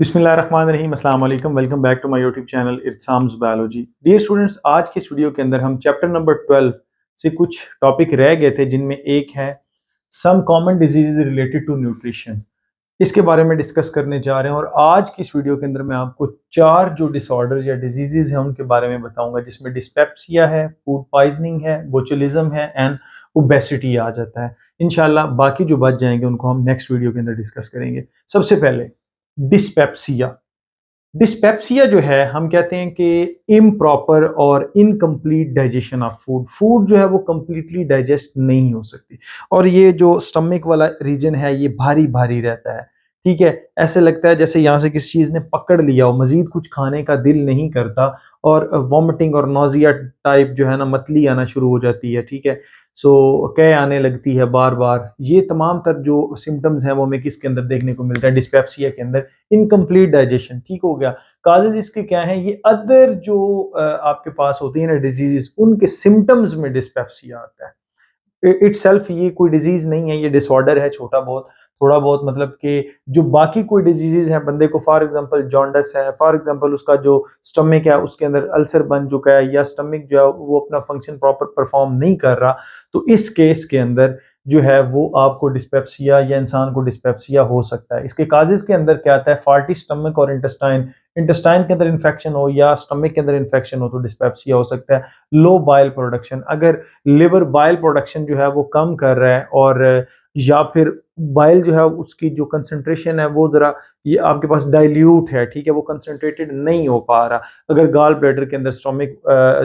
बिस्मिल्लाहिर्रहमानिर्रहीम अस्सलाम वालेकुम welcome back to my YouTube channel इत्साम्स बायोलॉजी। डियर स्टूडेंट्स, आज के इस वीडियो के अंदर हम चैप्टर नंबर 12 से कुछ टॉपिक रह गए थे जिनमें एक है some common diseases related to nutrition. इसके बारे में डिस्कस करने जा रहे हैं और आज की इस वीडियो के अंदर मैं आपको चार जो डिसऑर्डर्स या डिजीजेज हैं उनके बारे में बताऊंगा, जिसमें डिस्पेप्सिया है, फूड पॉइजनिंग है, बोचुलिज्म है एंड ओबेसिटी आ जाता है। इंशाल्लाह बाकी जो बच जाएंगे उनको हम नेक्स्ट वीडियो के अंदर डिस्कस करेंगे। सबसे पहले डिस्पेप्सिया। डिस्पेप्सिया जो है हम कहते हैं कि इम्प्रॉपर और incomplete digestion of food. Food जो है वो कंप्लीटली डाइजेस्ट नहीं हो सकती और ये जो स्टमक वाला रीजन है ये भारी भारी रहता है। ठीक है, ऐसे लगता है जैसे यहाँ से किसी चीज़ ने पकड़ लिया हो, मजीद कुछ खाने का दिल नहीं करता और वॉमिटिंग और नोजिया टाइप जो है ना, मतली आना शुरू हो जाती है। ठीक है, सो कै आने लगती है बार बार। ये तमाम तर जो सिम्टम्स हैं वो हमें किसके अंदर देखने को मिलता है? डिस्पेप्सिया के अंदर। इनकम्प्लीट डाइजेशन, ठीक हो गया। काजेज इसके क्या हैं? ये अदर जो आपके पास होती है ना डिजीजेस, उनके सिम्टम्स में डिस्पेप्सिया आता है। इटसेल्फ ये कोई डिजीज नहीं है, ये डिसऑर्डर है छोटा बहुत, थोड़ा बहुत, मतलब कि जो बाकी कोई डिजीजेज हैं बंदे को, फॉर एग्जांपल जॉन्डस है, फॉर एग्जांपल उसका जो स्टमक है उसके अंदर अल्सर बन चुका है या स्टमक जो है वो अपना फंक्शन प्रॉपर परफॉर्म नहीं कर रहा, तो इस केस के अंदर जो है वो आपको डिस्पेप्सिया या इंसान को डिस्पेप्सिया हो सकता है। इसके काजेज के अंदर क्या आता है? फॉल्टी स्टमक और इंटेस्टाइन। इंटेस्टाइन के अंदर इन्फेक्शन हो या स्टमक के अंदर इन्फेक्शन हो तो डिस्पेप्सिया हो सकता है। लो बाइल प्रोडक्शन, अगर लिवर बाइल प्रोडक्शन जो है वो कम कर रहा है और या फिर बाइल जो है उसकी जो कंसंट्रेशन है वो ज़रा, ये आपके पास डाइल्यूट है, ठीक है, वो कंसंट्रेटेड नहीं हो पा रहा। अगर गाल ब्लैडर के अंदर स्टोमिक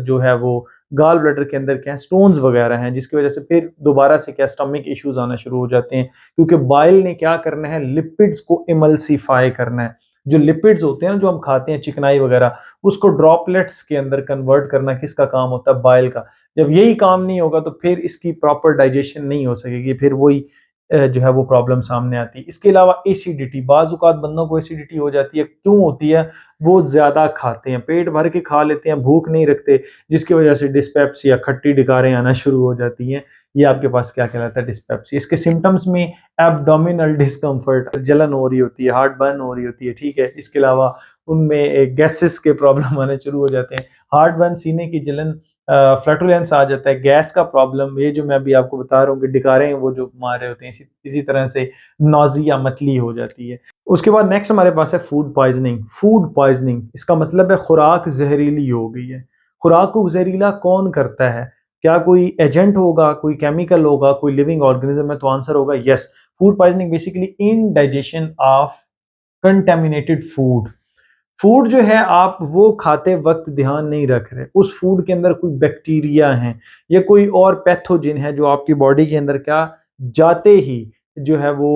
जो है वो गाल ब्लैडर के अंदर क्या है, स्टोन्स वगैरह हैं, जिसकी वजह से फिर दोबारा से क्या स्टमक इश्यूज आना शुरू हो जाते हैं, क्योंकि बाइल ने क्या करना है? लिपिड्स को इमल्सिफाई करना है। जो लिपिड्स होते हैं ना, जो हम खाते हैं चिकनाई वगैरह, उसको ड्रॉपलेट्स के अंदर कन्वर्ट करना किसका काम होता है? बाइल का। जब यही काम नहीं होगा तो फिर इसकी प्रॉपर डाइजेशन नहीं हो सकेगी, फिर वही जो है वो प्रॉब्लम सामने आती है। इसके अलावा एसिडिटी, बाज़ औक़ात बंदों को एसिडिटी हो जाती है। क्यों होती है? वो ज़्यादा खाते हैं, पेट भर के खा लेते हैं, भूख नहीं रखते, जिसकी वजह से डिस्पेप्सिया, खट्टी डिकारें आना शुरू हो जाती हैं। ये आपके पास क्या कहलाता है? डिस्पेप्सिया। इसके सिम्पटम्स में एब्डोमिनल डिस्कम्फर्ट, जलन हो रही होती है, हार्ट बर्न हो रही होती है, ठीक है। इसके अलावा उनमें गैसेस के प्रॉब्लम आने शुरू हो जाते हैं, हार्ट बर्न, सीने की जलन, फ्लैटुलेंस आ जाता है, गैस का प्रॉब्लम, ये जो मैं अभी आपको बता रहा हूँ कि डिकारें वो जो मार रहे होते हैं, इसी तरह से नौजिया, मतली हो जाती है। उसके बाद नेक्स्ट हमारे पास है फूड पॉइजनिंग। फूड पॉइजनिंग इसका मतलब है खुराक जहरीली हो गई है। खुराक को जहरीला कौन करता है? क्या कोई एजेंट होगा, कोई केमिकल होगा, कोई लिविंग ऑर्गेनिज्म है? तो आंसर होगा yes. Food poisoning basically indigestion of contaminated food. Food जो है आप वो खाते वक्त ध्यान नहीं रख रहे, उस फूड के अंदर कोई बैक्टीरिया है या कोई और पैथोजन है जो आपकी बॉडी के अंदर क्या, जाते ही जो है वो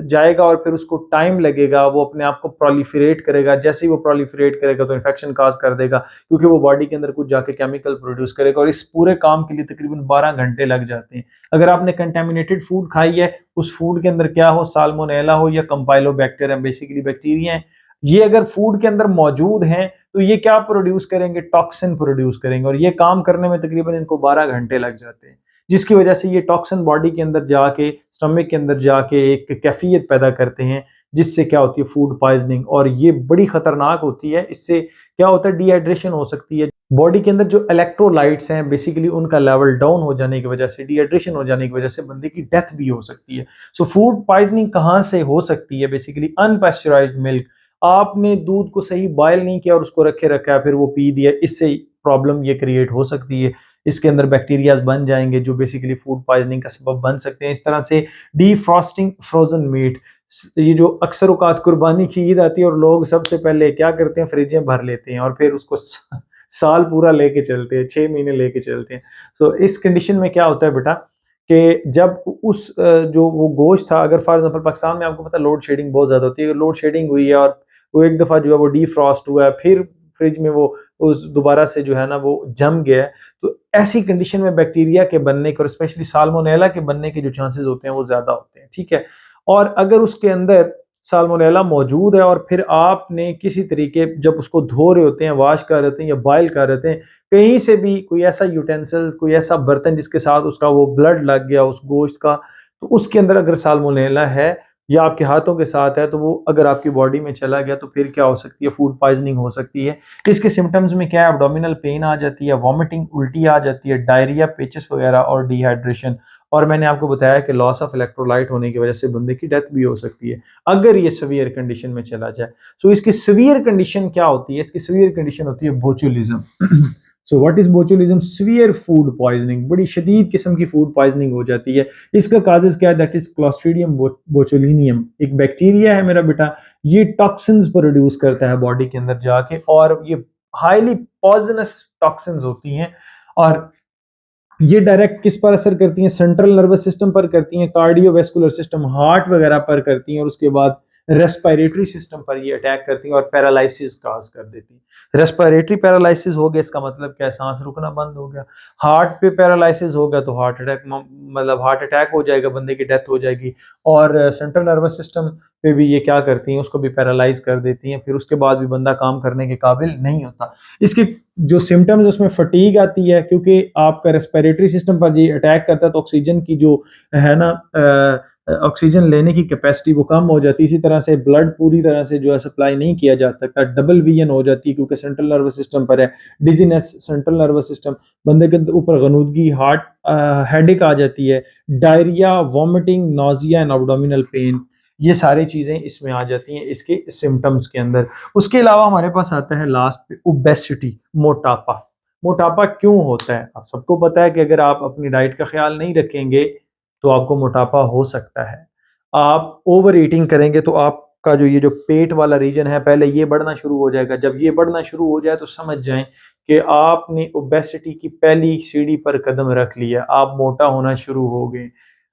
जाएगा और फिर उसको टाइम लगेगा, वो अपने आप को प्रोलिफरेट करेगा। जैसे ही वो प्रोलिफरेट करेगा तो इन्फेक्शन काज कर देगा, क्योंकि वो बॉडी के अंदर कुछ जाके केमिकल प्रोड्यूस करेगा और इस पूरे काम के लिए तकरीबन 12 घंटे लग जाते हैं। अगर आपने कंटेमिनेटेड फूड खाई है, उस फूड के अंदर क्या हो, साल्मोनेला हो या कंपाइलोबैक्टर है, बेसिकली बैक्टीरिया है, ये अगर फूड के अंदर मौजूद हैं तो ये क्या प्रोड्यूस करेंगे? टॉक्सिन प्रोड्यूस करेंगे और ये काम करने में तकरीबन इनको 12 घंटे लग जाते हैं, जिसकी वजह से ये टॉक्सिन बॉडी के अंदर जाके, स्टमक के अंदर जाके एक कैफियत पैदा करते हैं, जिससे क्या होती है? Food poisoning. और ये बड़ी खतरनाक होती है। इससे क्या होता है? डिहाइड्रेशन हो सकती है। बॉडी के अंदर जो इलेक्ट्रोलाइट्स हैं बेसिकली उनका लेवल डाउन हो जाने की वजह से, डिहाइड्रेशन हो जाने की वजह से बंदे की डेथ भी हो सकती है। सो फूड पॉइजनिंग कहाँ से हो सकती है? बेसिकली अनपेस्चराइज्ड मिल्क, आपने दूध को सही बॉयल नहीं किया और उसको रखे रखा है, फिर वो पी दिया, इससे प्रॉब्लम ये क्रिएट हो सकती है। इसके अंदर बैक्टीरियाज बन जाएंगे जो बेसिकली फूड पॉइजनिंग का सबब बन सकते हैं। इस तरह से डीफ्रॉस्टिंग फ्रोजन मीट, ये जो अक्सर औकात कुर्बानी की ईद आती है और लोग सबसे पहले क्या करते हैं? फ्रिजें भर लेते हैं और फिर उसको साल पूरा लेके चलते हैं, 6 महीने लेके चलते हैं। तो इस कंडीशन में क्या होता है बेटा कि जब उस जो वो गोश्त था, अगर फॉर एग्जांपल पाकिस्तान में आपको पता है लोड शेडिंग बहुत ज़्यादा होती है, लोड शेडिंग हुई है और वो एक दफ़ा जो है वो डीफ्रॉस्ट हुआ है, फिर फ्रिज में वो उस दोबारा से जो है ना वो जम गया है, तो ऐसी कंडीशन में बैक्टीरिया के बनने के और स्पेशली साल्मोनेला के बनने के जो चांसेस होते हैं वो ज़्यादा होते हैं, ठीक है। और अगर उसके अंदर साल्मोनेला मौजूद है और फिर आपने किसी तरीके जब उसको धो रहे होते हैं, वॉश कर रहे होते हैं या बॉयल कर रहे होते हैं, कहीं से भी कोई ऐसा यूटेंसिल, कोई ऐसा बर्तन जिसके साथ उसका वो ब्लड लग गया उस गोश्त का, तो उसके अंदर अगर साल्मोनेला है या आपके हाथों के साथ है, तो वो अगर आपकी बॉडी में चला गया तो फिर क्या हो सकती है, फूड पॉइजनिंग हो सकती है। इसके सिम्टम्स में क्या है, एब्डोमिनल पेन आ जाती है, वॉमिटिंग, उल्टी आ जाती है, डायरिया, पेचिस वगैरह और डिहाइड्रेशन। और मैंने आपको बताया कि लॉस ऑफ इलेक्ट्रोलाइट होने की वजह से बंदे की डेथ भी हो सकती है अगर ये सीवियर कंडीशन में चला जाए। सो इसकी सीवियर कंडीशन क्या होती है, इसकी सीवियर कंडीशन होती है botulism. So what is botulism? Severe food poisoning, बड़ी शदीद किस्म की फूड पॉइजनिंग हो जाती है। इसका काजेज क्या है? दैट इज क्लोस्ट्रीडियम बोचुलिनियम, एक बैक्टीरिया है मेरा बेटा, ये टॉक्सिन्स प्रोड्यूस करता है बॉडी के अंदर जाके, और ये हाईली पॉइजनस टॉक्सिन्स होती हैं। और ये डायरेक्ट किस पर असर करती हैं? सेंट्रल नर्वस सिस्टम पर करती हैं, कार्डियोवैस्कुलर सिस्टम, हार्ट वगैरह पर करती हैं, और उसके बाद रेस्पिरेटरी सिस्टम पर ये अटैक करती हैं और पैरालिसिस काज कर देती हैं। रेस्पिरेटरी पैरालिसिस हो गया, इसका मतलब क्या है? सांस रुकना बंद हो गया। हार्ट पे पैरालिसिस हो गया तो हार्ट अटैक, मतलब हार्ट अटैक हो जाएगा, बंदे की डेथ हो जाएगी। और सेंट्रल नर्वस सिस्टम पे भी ये क्या करती हैं? उसको भी पैरालाइज कर देती हैं, फिर उसके बाद भी बंदा काम करने के काबिल नहीं होता। इसके जो सिम्टम्स उसमें फटीग आती है, क्योंकि आपका रेस्पिरेटरी सिस्टम पर ये अटैक करता है तो ऑक्सीजन की जो है ना, ऑक्सीजन लेने की कैपेसिटी वो कम हो जाती है। इसी तरह से ब्लड पूरी तरह से जो है सप्लाई नहीं किया जा सकता, डबल विजन हो जाती है क्योंकि सेंट्रल नर्वस सिस्टम पर है। डिजीनेस, सेंट्रल नर्वस सिस्टम, बंदे के ऊपर गनूदगी, हार्ट हेडेक आ जाती है, diarrhoea, vomiting, nausea and abdominal pain, ये सारी चीज़ें इसमें आ जाती हैं इसके सिम्टम्स के अंदर। उसके अलावा हमारे पास आता है लास्ट पे ओबेसिटी, मोटापा। मोटापा क्यों होता है? आप सबको पता है कि अगर आप अपनी डाइट का ख्याल नहीं रखेंगे तो आपको मोटापा हो सकता है। आप ओवर ईटिंग करेंगे तो आपका जो पेट वाला रीजन है, पहले ये बढ़ना शुरू हो जाएगा। जब ये बढ़ना शुरू हो जाए तो समझ जाएं कि आपने ओबेसिटी की पहली सीढ़ी पर कदम रख लिया, आप मोटा होना शुरू हो गए।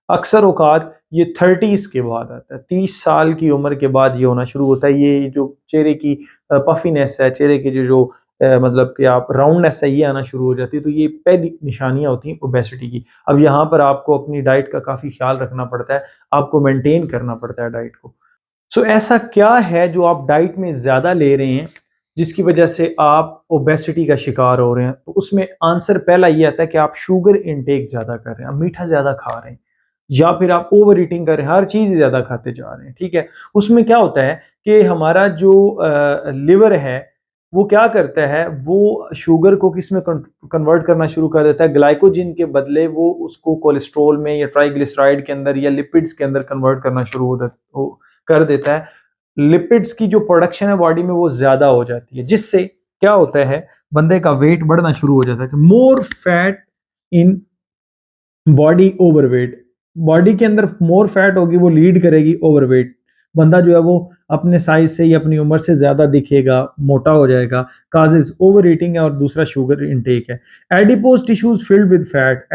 अक्सर औकात ये 30s के बाद आता है, 30 साल की उम्र के बाद ये होना शुरू होता है। ये जो चेहरे की पफीनेस है, चेहरे की जो मतलब कि आप राउंडनेस है, ये आना शुरू हो जाती है। तो ये पहली निशानियां होती हैं ओबेसिटी की। अब यहाँ पर आपको अपनी डाइट का काफ़ी ख्याल रखना पड़ता है, आपको मेंटेन करना पड़ता है डाइट को। सो ऐसा क्या है जो आप डाइट में ज़्यादा ले रहे हैं जिसकी वजह से आप ओबेसिटी का शिकार हो रहे हैं? तो उसमें आंसर पहला ये आता है कि आप शुगर इनटेक ज़्यादा कर रहे हैं, आप मीठा ज़्यादा खा रहे हैं, या फिर आप ओवर ईटिंग कर रहे हैं, हर चीज़ ज़्यादा खाते जा रहे हैं, ठीक है? उसमें क्या होता है कि हमारा जो लिवर है, वो क्या करता है, वो शुगर को किस में कन्वर्ट करना शुरू कर देता है, ग्लाइकोजन के बदले वो उसको कोलेस्ट्रॉल में या ट्राइग्लिसराइड के अंदर या लिपिड्स के अंदर कन्वर्ट करना शुरू कर देता है। लिपिड्स की जो प्रोडक्शन है बॉडी में वो ज़्यादा हो जाती है, जिससे क्या होता है, बंदे का वेट बढ़ना शुरू हो जाता है। More fat in body overweight, body के अंदर मोर फैट होगी वो लीड करेगी ओवरवेट। बंदा जो है वो अपने साइज से या अपनी उम्र से ज्यादा दिखेगा, मोटा हो जाएगा। काजेज ओवर ईटिंग है और दूसरा शुगर इनटेक है। Adipose tissues filled with fat,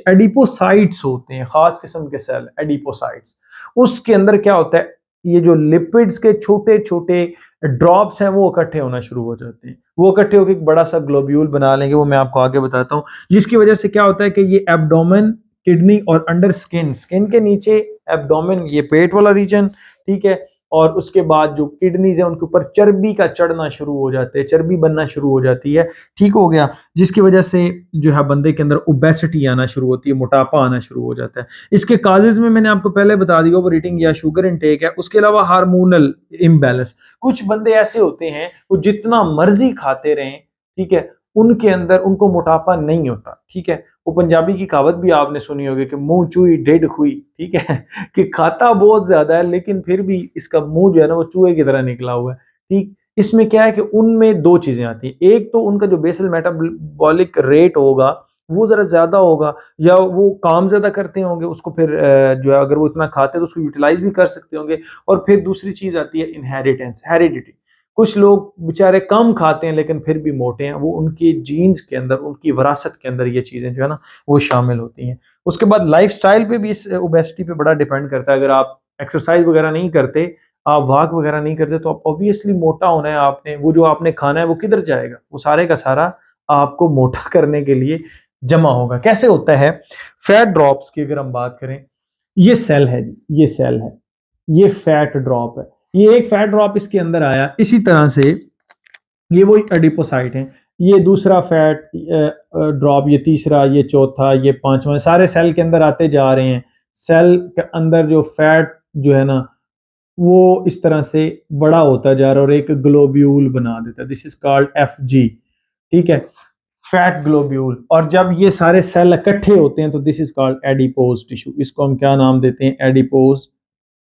adipocytes होते हैं, खास किस्म के सेल एडिपोसाइट्स। उसके अंदर क्या होता है, ये जो लिपिड्स के छोटे छोटे ड्रॉप्स हैं वो इकट्ठे होना शुरू हो जाते हैं। वो इकट्ठे होकर एक बड़ा सा ग्लोब्यूल बना लेंगे, वो मैं आपको आगे बताता हूँ। जिसकी वजह से क्या होता है कि ये एब्डोमेन, किडनी और अंडर स्किन, स्किन के नीचे एब्डोमेन, ये पेट वाला रीजन, ठीक है, और उसके बाद जो किडनीज है उनके ऊपर चर्बी का चढ़ना शुरू हो जाते हैं, चर्बी बनना शुरू हो जाती है, ठीक हो गया। जिसकी वजह से जो है बंदे के अंदर ओबेसिटी आना शुरू होती है, मोटापा आना शुरू हो जाता है। इसके काजेज में मैंने आपको पहले बता दिया, ओवर ईटिंग या शुगर इनटेक है। उसके अलावा हार्मोनल इम्बैलेंस, कुछ बंदे ऐसे होते हैं वो जितना मर्जी खाते रहें, ठीक है, उनके अंदर उनको मोटापा नहीं होता, ठीक है। वो पंजाबी की कहावत भी आपने सुनी होगी कि मुंह चूई डेढ़ खुई, ठीक है, कि खाता बहुत ज्यादा है लेकिन फिर भी इसका मुंह जो है ना वो चूहे की तरह निकला हुआ है, ठीक। इसमें क्या है कि उनमें दो चीजें आती हैं, एक तो उनका जो बेसल मेटाबॉलिक रेट होगा वो जरा ज्यादा होगा, या वो काम ज्यादा करते होंगे, उसको फिर जो है अगर वो इतना खाते हैं तो उसको यूटिलाइज भी कर सकते होंगे। और फिर दूसरी चीज आती है इनहेरिटेंस, हेरिडिटी। कुछ लोग बेचारे कम खाते हैं लेकिन फिर भी मोटे हैं, वो उनकी जीन्स के अंदर, उनकी विरासत के अंदर ये चीजें जो है ना वो शामिल होती हैं। उसके बाद लाइफस्टाइल पे भी इस ओबेसिटी पे बड़ा डिपेंड करता है। अगर आप एक्सरसाइज वगैरह नहीं करते, आप वॉक वगैरह नहीं करते, तो आप ऑब्वियसली मोटा होना है, आपने वो जो आपने खाना है वो किधर जाएगा, वो सारे का सारा आपको मोटा करने के लिए जमा होगा। कैसे होता है? फैट ड्रॉप्स की अगर हम बात करें, ये सेल है जी, ये सेल है, ये फैट ड्रॉप है, ये एक फैट ड्रॉप इसके अंदर आया। इसी तरह से ये वही एडिपोसाइट है, ये दूसरा फैट ड्रॉप, ये तीसरा, ये चौथा, ये पांचवा, सारे सेल के अंदर आते जा रहे हैं। सेल के अंदर जो फैट जो है ना वो इस तरह से बड़ा होता जा रहा है और एक ग्लोब्यूल बना देता है। दिस इज कॉल्ड FG, ठीक है, फैट ग्लोब्यूल। और जब ये सारे सेल इकट्ठे होते हैं तो this is called adipose tissue. इसको हम क्या नाम देते हैं? एडिपोज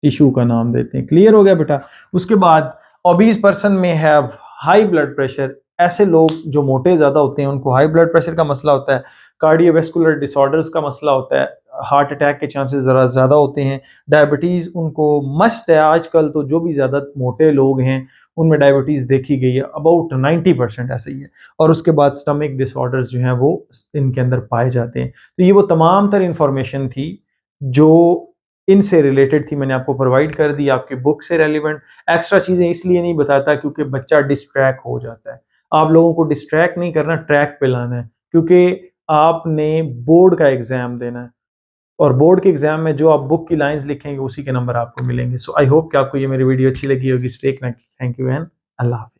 टिश्यू का नाम देते हैं। क्लियर हो गया बेटा? उसके बाद ओबीज पर्सन में हैव हाई ब्लड प्रेशर। ऐसे लोग जो मोटे ज्यादा होते हैं उनको हाई ब्लड प्रेशर का मसला होता है, कार्डियोवैस्कुलर डिसऑर्डर्स का मसला होता है, हार्ट अटैक के चांसेस ज़रा ज़्यादा होते हैं, डायबिटीज़ उनको मस्ट है। आजकल तो जो भी ज़्यादा मोटे लोग हैं उनमें डायबिटीज़ देखी गई है, अबाउट 90% ऐसे ही है। और उसके बाद स्टमक डिसऑर्डर्स जो हैं वो इनके अंदर पाए जाते हैं। तो ये वो तमाम तर इंफॉर्मेशन थी जो इनसे रिलेटेड थी, मैंने आपको प्रोवाइड कर दी, आपकी बुक से रेलिवेंट। एक्स्ट्रा चीज़ें इसलिए नहीं बताता क्योंकि बच्चा डिस्ट्रैक्ट हो जाता है। आप लोगों को डिस्ट्रैक्ट नहीं करना, ट्रैक पे लाना है, क्योंकि आपने बोर्ड का एग्जाम देना है और बोर्ड के एग्जाम में जो आप बुक की लाइंस लिखेंगे उसी के नंबर आपको मिलेंगे। सो आई होप कि आपको ये मेरी वीडियो अच्छी लगी होगी। Stay connected. Thank you and अल्लाह हाफिज़।